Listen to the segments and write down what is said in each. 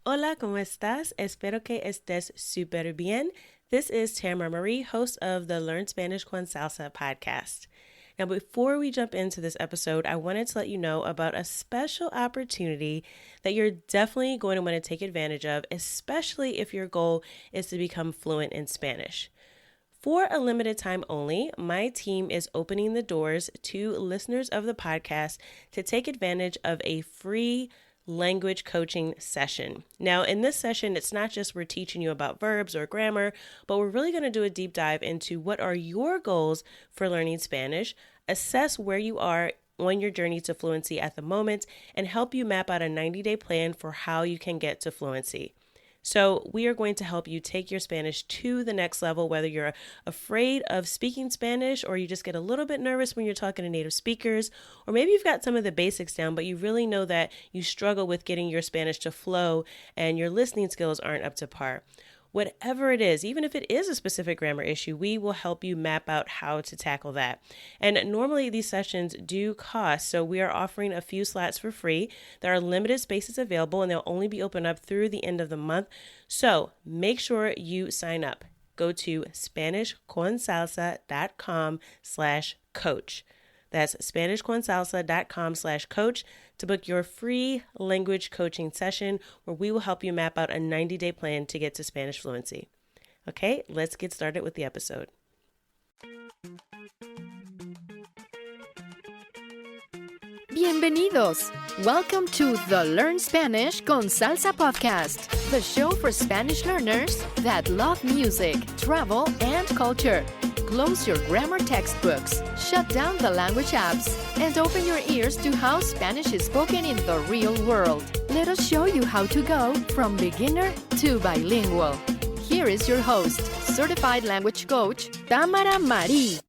Hola, ¿cómo estás? Espero que estés súper bien. This is Tamara Marie, host of the Learn Spanish con Salsa podcast. Now, before we jump into this episode, I wanted to let you know about a special opportunity that you're definitely going to want to take advantage of, especially if your goal is to become fluent in Spanish. For a limited time only, my team is opening the doors to listeners of the podcast to take advantage of a free language coaching session. Now, in this session, it's not just we're teaching you about verbs or grammar, but we're really going to do a deep dive into what are your goals for learning Spanish, assess where you are on your journey to fluency at the moment, and help you map out a 90-day plan for how you can get to fluency. So we are going to help you take your Spanish to the next level, whether you're afraid of speaking Spanish or you just get a little bit nervous when you're talking to native speakers, or maybe you've got some of the basics down, but you really know that you struggle with getting your Spanish to flow and your listening skills aren't up to par. Whatever it is, even if it is a specific grammar issue, we will help you map out how to tackle that. And normally these sessions do cost, so we are offering a few slots for free. There are limited spaces available and they'll only be open up through the end of the month. So make sure you sign up. Go to SpanishConSalsa.com/coach. That's SpanishConSalsa.com/coach to book your free language coaching session where we will help you map out a 90-day plan to get to Spanish fluency. Okay, let's get started with the episode. Bienvenidos! Welcome to the Learn Spanish con Salsa podcast, the show for Spanish learners that love music, travel, and culture. Close your grammar textbooks, shut down the language apps, and open your ears to how Spanish is spoken in the real world. Let us show you how to go from beginner to bilingual. Here is your host, certified language coach, Tamara Marie.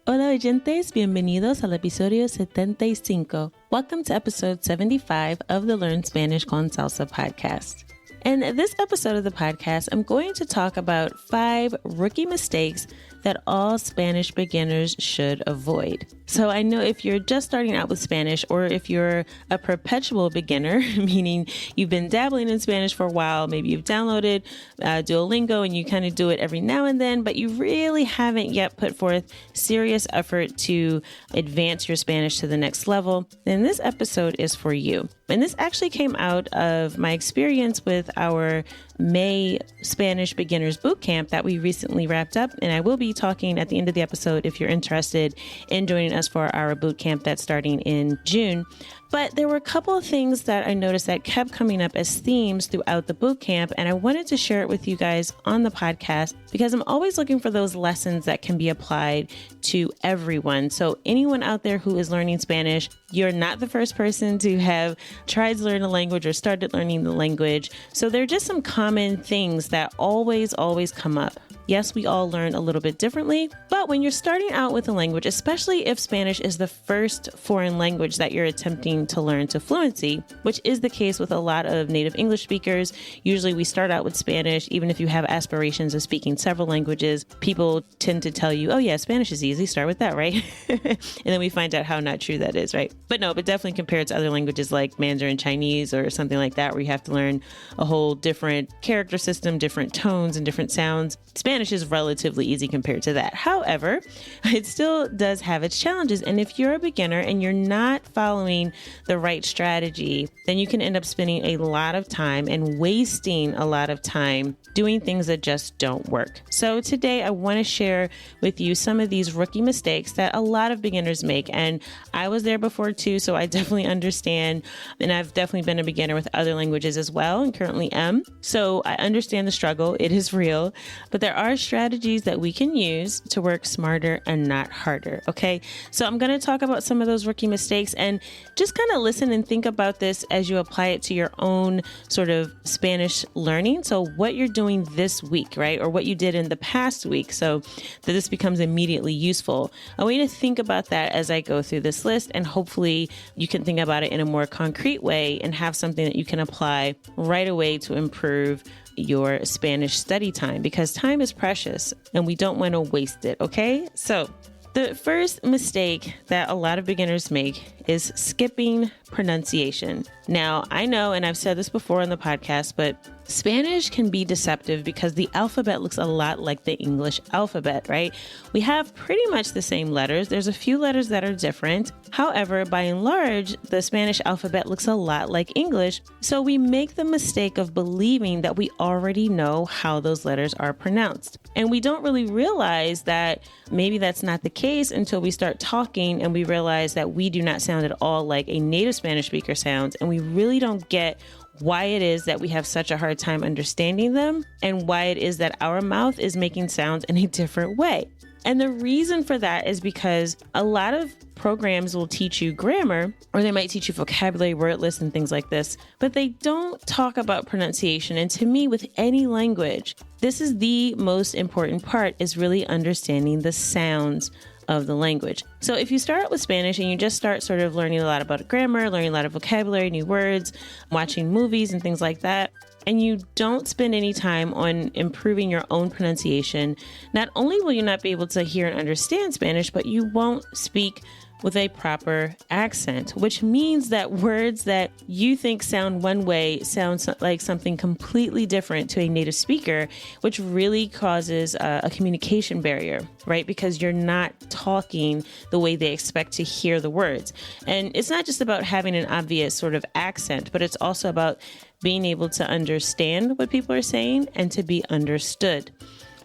Hola oyentes, bienvenidos al episodio 75. Welcome to episode 75 of the Learn Spanish con Salsa podcast. In this episode of the podcast, I'm going to talk about 5 rookie mistakes that all Spanish beginners should avoid. So I know if you're just starting out with Spanish, or if you're a perpetual beginner, meaning you've been dabbling in Spanish for a while, maybe you've downloaded Duolingo and you kind of do it every now and then, but you really haven't yet put forth serious effort to advance your Spanish to the next level, then this episode is for you. And this actually came out of my experience with our May Spanish Beginners Bootcamp that we recently wrapped up. And I will be talking at the end of the episode if you're interested in joining us for our bootcamp that's starting in June. But there were a couple of things that I noticed that kept coming up as themes throughout the bootcamp, and I wanted to share it with you guys on the podcast because I'm always looking for those lessons that can be applied to everyone. So anyone out there who is learning Spanish, you're not the first person to have tried to learn a language or started learning the language. So there are just some common things that always come up. Yes, we all learn a little bit differently, but when you're starting out with a language, especially if Spanish is the first foreign language that you're attempting to learn to fluency, which is the case with a lot of native English speakers, usually we start out with Spanish. Even if you have aspirations of speaking several languages, people tend to tell you, oh yeah, Spanish is easy, start with that, right? And then we find out how not true that is, right? But definitely compared to other languages like Mandarin Chinese or something like that, where you have to learn a whole different character system, different tones and different sounds, Spanish is relatively easy compared to that. However, it still does have its challenges. And if you're a beginner and you're not following the right strategy, then you can end up spending a lot of time and wasting a lot of time doing things that just don't work. So today I want to share with you some of these rookie mistakes that a lot of beginners make. And I was there before too, so I definitely understand. And I've definitely been a beginner with other languages as well, and currently am. So I understand the struggle. It is real, but there are strategies that we can use to work smarter and not harder. Okay. So I'm going to talk about some of those rookie mistakes and just kind of listen and think about this as you apply it to your own sort of Spanish learning. So what you're doing this week, right? Or what you did in the past week, so that this becomes immediately useful. I want you to think about that as I go through this list, and hopefully you can think about it in a more concrete way and have something that you can apply right away to improve your Spanish study time, because time is precious and we don't want to waste it. Okay. So the first mistake that a lot of beginners make is skipping pronunciation. Now, I know, and I've said this before on the podcast, but Spanish can be deceptive because the alphabet looks a lot like the English alphabet, right? We have pretty much the same letters. There's a few letters that are different. However, by and large, the Spanish alphabet looks a lot like English. So we make the mistake of believing that we already know how those letters are pronounced. And we don't really realize that maybe that's not the case until we start talking and we realize that we do not sound at all like a native Spanish speaker sounds. And we really don't get why it is that we have such a hard time understanding them and why it is that our mouth is making sounds in a different way. And the reason for that is because a lot of programs will teach you grammar, or they might teach you vocabulary, word lists, and things like this, but they don't talk about pronunciation. And to me, with any language, this is the most important part, is really understanding the sounds of the language. So if you start with Spanish and you just start sort of learning a lot about grammar, learning a lot of vocabulary, new words, watching movies and things like that, and you don't spend any time on improving your own pronunciation, not only will you not be able to hear and understand Spanish, but you won't speak with a proper accent, which means that words that you think sound one way sound like something completely different to a native speaker, which really causes a communication barrier, right? Because you're not talking the way they expect to hear the words. And it's not just about having an obvious sort of accent, but it's also about being able to understand what people are saying and to be understood.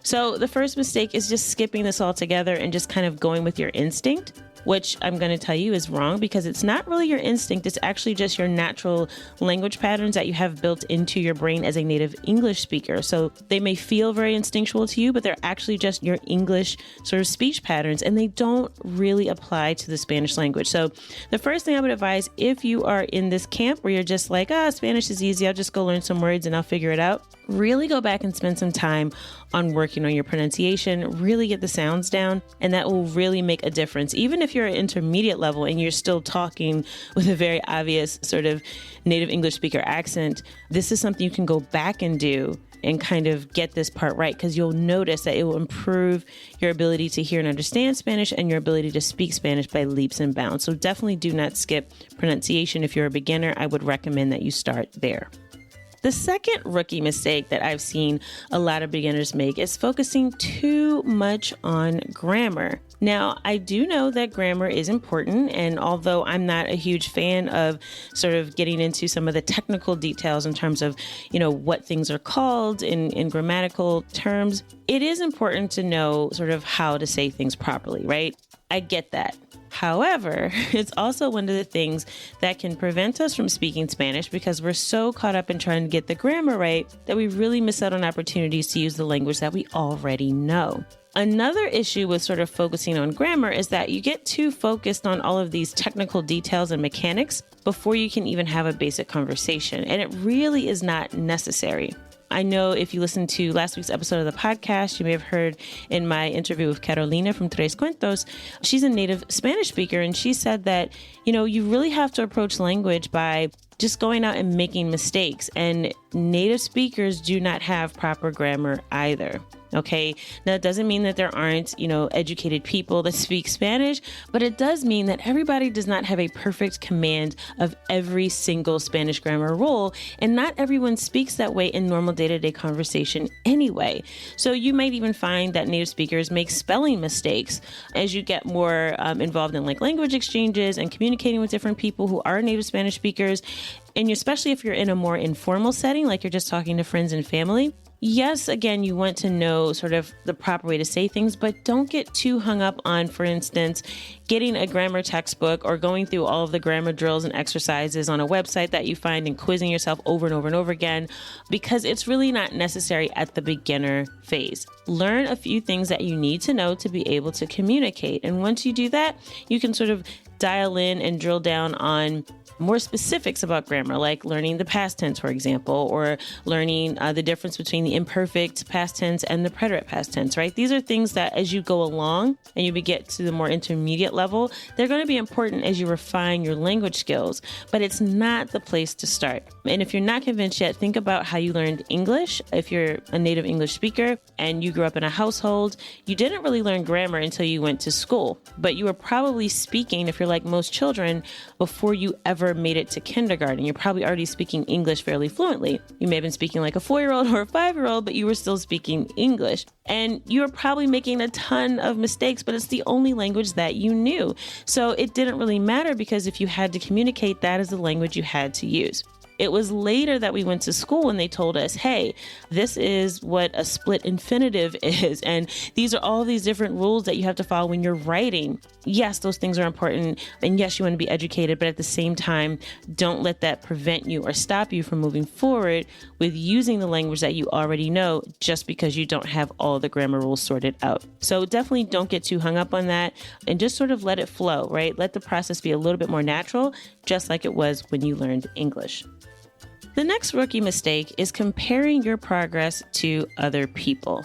So the first mistake is just skipping this altogether and just kind of going with your instinct, which I'm going to tell you is wrong because it's not really your instinct. It's actually just your natural language patterns that you have built into your brain as a native English speaker. So they may feel very instinctual to you, but they're actually just your English sort of speech patterns, and they don't really apply to the Spanish language. So the first thing I would advise, if you are in this camp where you're just like, Spanish is easy, I'll just go learn some words and I'll figure it out, really go back and spend some time on working on your pronunciation, really get the sounds down, and that will really make a difference. Even if you're at intermediate level and you're still talking with a very obvious sort of native English speaker accent, this is something you can go back and do and kind of get this part right, because you'll notice that it will improve your ability to hear and understand Spanish and your ability to speak Spanish by leaps and bounds. So definitely do not skip pronunciation. If you're a beginner, I would recommend that you start there. The second rookie mistake that I've seen a lot of beginners make is focusing too much on grammar. Now, I do know that grammar is important, and although I'm not a huge fan of sort of getting into some of the technical details in terms of, what things are called in grammatical terms, it is important to know sort of how to say things properly, right? I get that. However, it's also one of the things that can prevent us from speaking Spanish because we're so caught up in trying to get the grammar right that we really miss out on opportunities to use the language that we already know. Another issue with sort of focusing on grammar is that you get too focused on all of these technical details and mechanics before you can even have a basic conversation, and it really is not necessary. I know if you listened to last week's episode of the podcast, you may have heard in my interview with Carolina from Tres Cuentos, she's a native Spanish speaker, and she said that, you really have to approach language by just going out and making mistakes, and native speakers do not have proper grammar either. Okay. Now, it doesn't mean that there aren't, educated people that speak Spanish, but it does mean that everybody does not have a perfect command of every single Spanish grammar rule. And not everyone speaks that way in normal day-to-day conversation anyway. So you might even find that native speakers make spelling mistakes as you get more involved in language exchanges and communicating with different people who are native Spanish speakers. And especially if you're in a more informal setting, like you're just talking to friends and family. Yes, again, you want to know sort of the proper way to say things, but don't get too hung up on, for instance, getting a grammar textbook or going through all of the grammar drills and exercises on a website that you find and quizzing yourself over and over and over again, because it's really not necessary at the beginner phase. Learn a few things that you need to know to be able to communicate. And once you do that, you can sort of dial in and drill down on more specifics about grammar, like learning the past tense, for example, or learning the difference between the imperfect past tense and the preterite past tense, right? These are things that as you go along and you get to the more intermediate level, they're going to be important as you refine your language skills, but it's not the place to start. And if you're not convinced yet, think about how you learned English. If you're a native English speaker and you grew up in a household, you didn't really learn grammar until you went to school, but you were probably speaking, if you're like most children, before you ever made it to kindergarten, you're probably already speaking English fairly fluently. You may have been speaking like a 4-year-old or a 5-year-old, but you were still speaking English. And you were probably making a ton of mistakes, but it's the only language that you knew. So it didn't really matter, because if you had to communicate, that is the language you had to use. It was later that we went to school and they told us, hey, this is what a split infinitive is. And these are all these different rules that you have to follow when you're writing. Yes, those things are important. And yes, you want to be educated, but at the same time, don't let that prevent you or stop you from moving forward with using the language that you already know, just because you don't have all the grammar rules sorted out. So definitely don't get too hung up on that, and just sort of let it flow, right? Let the process be a little bit more natural, just like it was when you learned English. The next rookie mistake is comparing your progress to other people.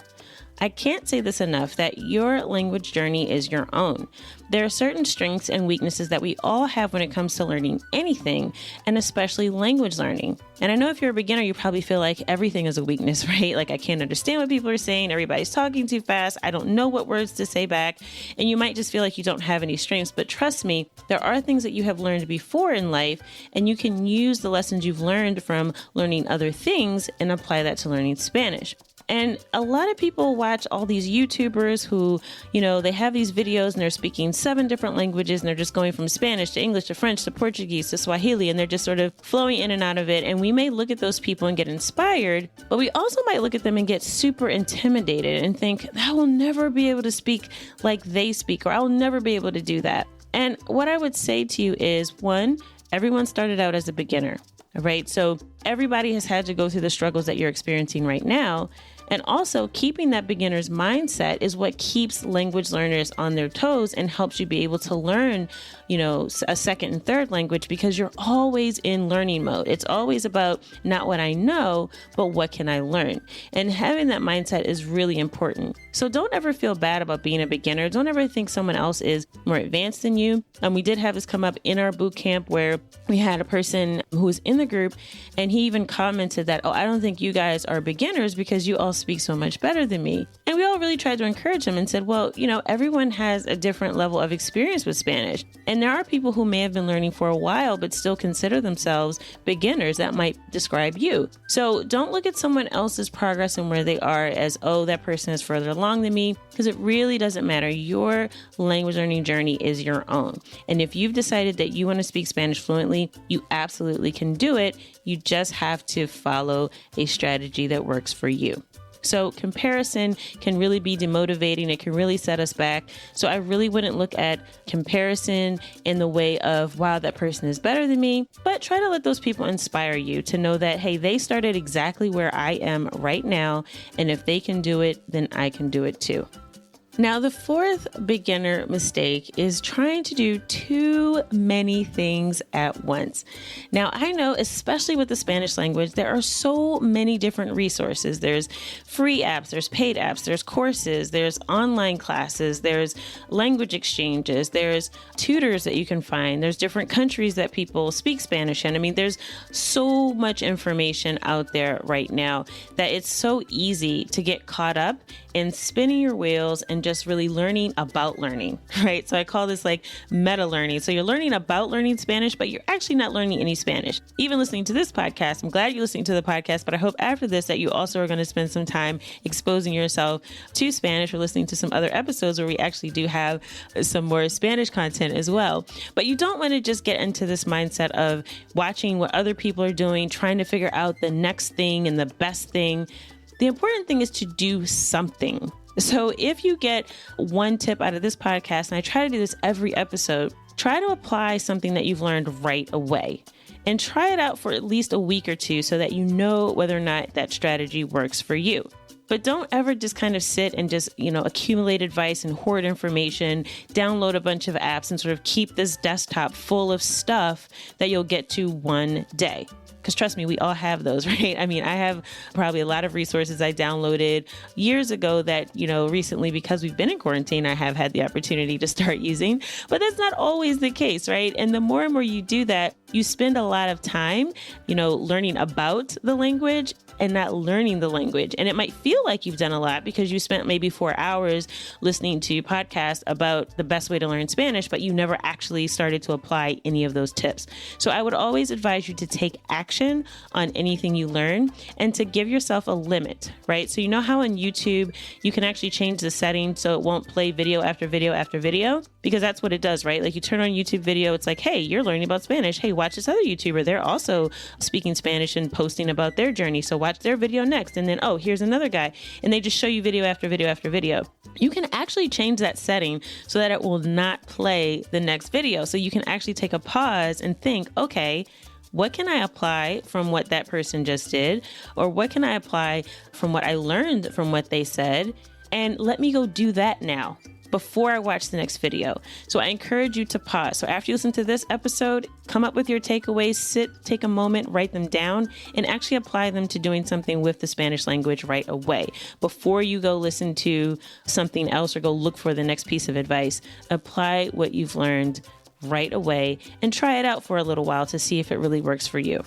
I can't say this enough, that your language journey is your own. There are certain strengths and weaknesses that we all have when it comes to learning anything, and especially language learning. And I know if you're a beginner, you probably feel like everything is a weakness, right? Like, I can't understand what people are saying. Everybody's talking too fast. I don't know what words to say back. And you might just feel like you don't have any strengths. But trust me, there are things that you have learned before in life, and you can use the lessons you've learned from learning other things and apply that to learning Spanish. And a lot of people watch all these YouTubers who, they have these videos and they're speaking 7 different languages, and they're just going from Spanish to English to French to Portuguese to Swahili, and they're just sort of flowing in and out of it. And we may look at those people and get inspired, but we also might look at them and get super intimidated and think, I will never be able to speak like they speak, or I will never be able to do that. And what I would say to you is, 1, everyone started out as a beginner, right? So everybody has had to go through the struggles that you're experiencing right now. And also, keeping that beginner's mindset is what keeps language learners on their toes and helps you be able to learn, a second and third language, because you're always in learning mode. It's always about not what I know, but what can I learn? And having that mindset is really important. So don't ever feel bad about being a beginner. Don't ever think someone else is more advanced than you. We did have this come up in our boot camp, where we had a person who was in the group, and he even commented that, I don't think you guys are beginners because you all speak so much better than me. And we all really tried to encourage him and said, well, everyone has a different level of experience with Spanish. And there are people who may have been learning for a while, but still consider themselves beginners. That might describe you. So don't look at someone else's progress and where they are as, that person is further along than me, because it really doesn't matter. Your language learning journey is your own. And if you've decided that you want to speak Spanish fluently, you absolutely can do it. You just have to follow a strategy that works for you. So comparison can really be demotivating. It can really set us back. So I really wouldn't look at comparison in the way of, wow, that person is better than me, but try to let those people inspire you to know that, hey, they started exactly where I am right now. And if they can do it, then I can do it too. Now, the 4th beginner mistake is trying to do too many things at once. Now, I know, especially with the Spanish language, there are so many different resources. There's free apps, there's paid apps, there's courses, there's online classes, there's language exchanges, there's tutors that you can find, there's different countries that people speak Spanish in. I mean, there's so much information out there right now that it's so easy to get caught up in spinning your wheels and just really learning about learning, right? So I call this like meta learning. So you're learning about learning Spanish, but you're actually not learning any Spanish. Even listening to this podcast, I'm glad you're listening to the podcast, but I hope after this that you also are going to spend some time exposing yourself to Spanish, or listening to some other episodes where we actually do have some more Spanish content as well. But you don't want to just get into this mindset of watching what other people are doing, trying to figure out the next thing and the best thing. The important thing is to do something. So if you get one tip out of this podcast, and I try to do this every episode, try to apply something that you've learned right away and try it out for at least a week or 2 so that you know whether or not that strategy works for you. But don't ever just kind of sit and just, accumulate advice and hoard information, download a bunch of apps and sort of keep this desktop full of stuff that you'll get to one day. Because trust me, we all have those, right? I mean, I have probably a lot of resources I downloaded years ago that, recently, because we've been in quarantine, I have had the opportunity to start using, but that's not always the case, right? And the more and more you do that, you spend a lot of time, learning about the language and not learning the language. And it might feel like you've done a lot because you spent maybe 4 hours listening to podcasts about the best way to learn Spanish, but you never actually started to apply any of those tips. So I would always advise you to take action on anything you learn and to give yourself a limit, right? So you know how on YouTube, you can actually change the settings so it won't play video after video after video, because that's what it does, right? Like you turn on YouTube video, it's like, hey, you're learning about Spanish. Hey, watch this other YouTuber. They're also speaking Spanish and posting about their journey. So watch their video next. And then, oh, here's another guy. And they just show you video after video after video. You can actually change that setting so that it will not play the next video. So you can actually take a pause and think, okay, what can I apply from what that person just did? Or what can I apply from what I learned from what they said? And let me go do that now before I watch the next video. So I encourage you to pause. So after you listen to this episode, come up with your takeaways, take a moment, write them down, and actually apply them to doing something with the Spanish language right away. Before you go listen to something else or go look for the next piece of advice, apply what you've learned right away and try it out for a little while to see if it really works for you.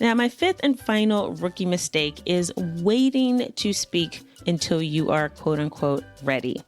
Now, my fifth and final rookie mistake is waiting to speak until you are quote unquote ready.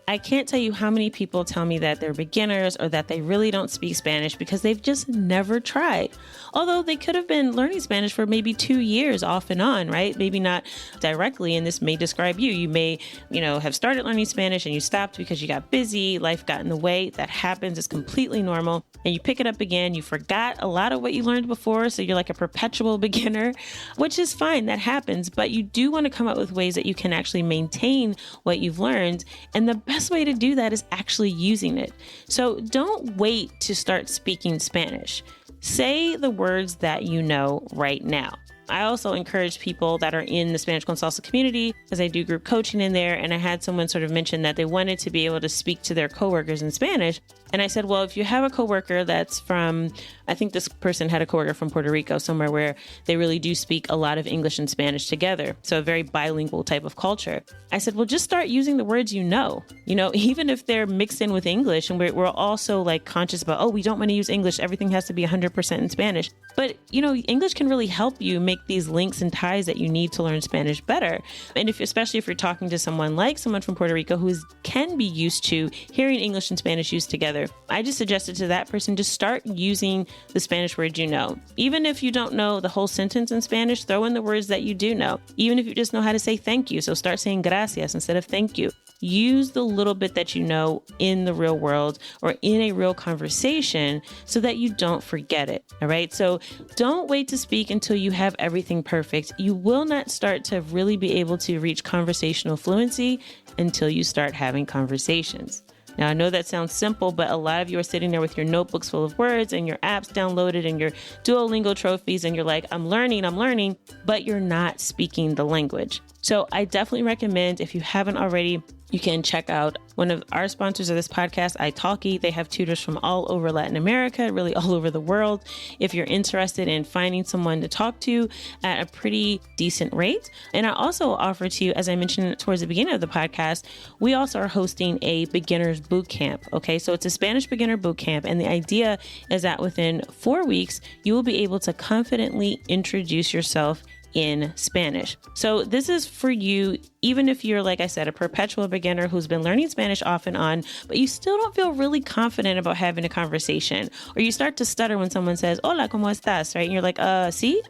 I can't tell you how many people tell me that they're beginners or that they really don't speak Spanish because they've just never tried. Although they could have been learning Spanish for maybe 2 years off and on, right? Maybe not directly, and this may describe you. You may, have started learning Spanish and you stopped because you got busy, life got in the way. That happens. It's completely normal. And you pick it up again. You forgot a lot of what you learned before, so you're like a perpetual beginner, which is fine. That happens. But you do want to come up with ways that you can actually maintain what you've learned. And the best way to do that is actually using it. So don't wait to start speaking Spanish. Say the words that you know right now. I also encourage people that are in the Spanish con Salsa community, as I do group coaching in there, and I had someone sort of mention that they wanted to be able to speak to their coworkers in Spanish. And I said, well, if you have a coworker that's from, I think this person had a coworker from Puerto Rico, somewhere where they really do speak a lot of English and Spanish together. So a very bilingual type of culture. I said, well, just start using the words you know, even if they're mixed in with English. And we're also like conscious about, oh, we don't want to use English. Everything has to be 100% in Spanish. But, English can really help you make these links and ties that you need to learn Spanish better. And especially if you're talking to someone from Puerto Rico who can be used to hearing English and Spanish used together, I just suggested to that person, just start using the Spanish words you know. Even if you don't know the whole sentence in Spanish, throw in the words that you do know. Even if you just know how to say thank you. So start saying gracias instead of thank you. Use the little bit that you know in the real world or in a real conversation so that you don't forget it. All right. So don't wait to speak until you have everything perfect. You will not start to really be able to reach conversational fluency until you start having conversations. Now, I know that sounds simple, but a lot of you are sitting there with your notebooks full of words and your apps downloaded and your Duolingo trophies, and you're like, I'm learning, but you're not speaking the language. So I definitely recommend, if you haven't already, you can check out one of our sponsors of this podcast, italki. They have tutors from all over Latin America, really all over the world. If you're interested in finding someone to talk to at a pretty decent rate. And I also offer to you, as I mentioned towards the beginning of the podcast, we also are hosting a beginner's boot camp. Okay, so it's a Spanish beginner boot camp. And the idea is that within 4 weeks, you will be able to confidently introduce yourself in Spanish. So this is for you, even if you're, like I said, a perpetual beginner who's been learning Spanish off and on, but you still don't feel really confident about having a conversation, or you start to stutter when someone says, hola, ¿cómo estás? Right? And you're like, sí,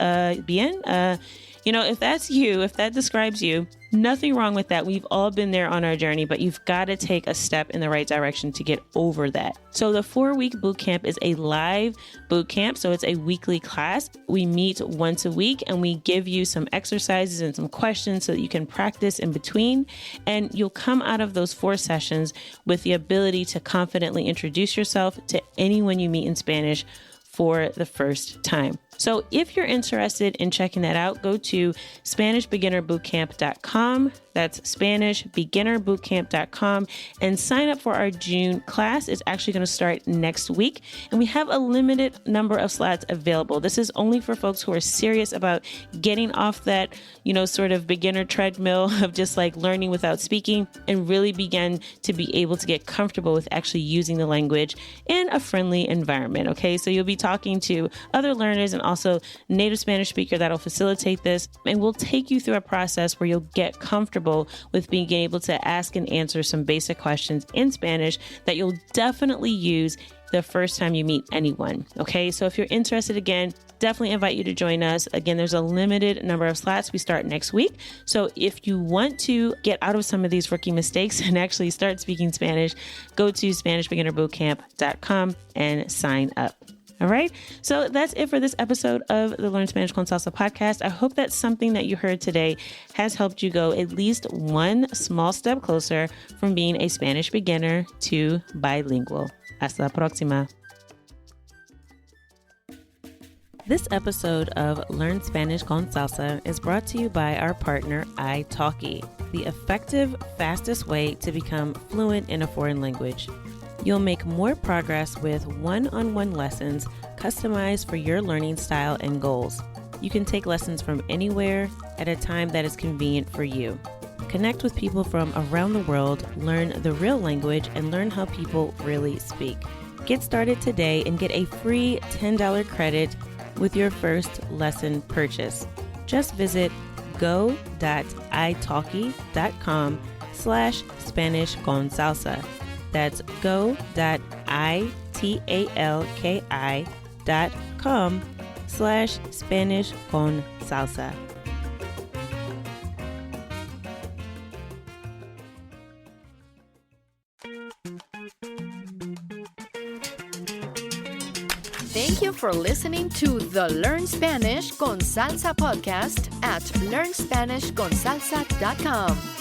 bien. If that's you, if that describes you, nothing wrong with that. We've all been there on our journey, but you've got to take a step in the right direction to get over that. So the 4-week boot camp is a live boot camp. So it's a weekly class. We meet once a week and we give you some exercises and some questions so that you can practice in between. And you'll come out of those 4 sessions with the ability to confidently introduce yourself to anyone you meet in Spanish for the first time. So if you're interested in checking that out, go to SpanishBeginnerBootcamp.com. That's SpanishBeginnerBootcamp.com and sign up for our June class. It's actually going to start next week, and we have a limited number of slots available. This is only for folks who are serious about getting off that, sort of beginner treadmill of just like learning without speaking and really begin to be able to get comfortable with actually using the language in a friendly environment. Okay, so you'll be talking to other learners and also native Spanish speaker that'll facilitate this, and we'll take you through a process where you'll get comfortable with being able to ask and answer some basic questions in Spanish that you'll definitely use the first time you meet anyone. Okay, so if you're interested, again, definitely invite you to join us. Again, there's a limited number of slots. We start next week. So if you want to get out of some of these rookie mistakes and actually start speaking Spanish, go to SpanishBeginnerBootcamp.com and sign up. All right. So that's it for this episode of the Learn Spanish con Salsa podcast. I hope that something that you heard today has helped you go at least one small step closer from being a Spanish beginner to bilingual. Hasta la próxima. This episode of Learn Spanish con Salsa is brought to you by our partner, italki, the effective, fastest way to become fluent in a foreign language. You'll make more progress with one-on-one lessons customized for your learning style and goals. You can take lessons from anywhere at a time that is convenient for you. Connect with people from around the world, learn the real language, and learn how people really speak. Get started today and get a free $10 credit with your first lesson purchase. Just visit go.italki.com/Spanish con Salsa. That's go.italki.com/Spanish con Salsa. Thank you for listening to the Learn Spanish con Salsa podcast at learnspanishconsalsa.com.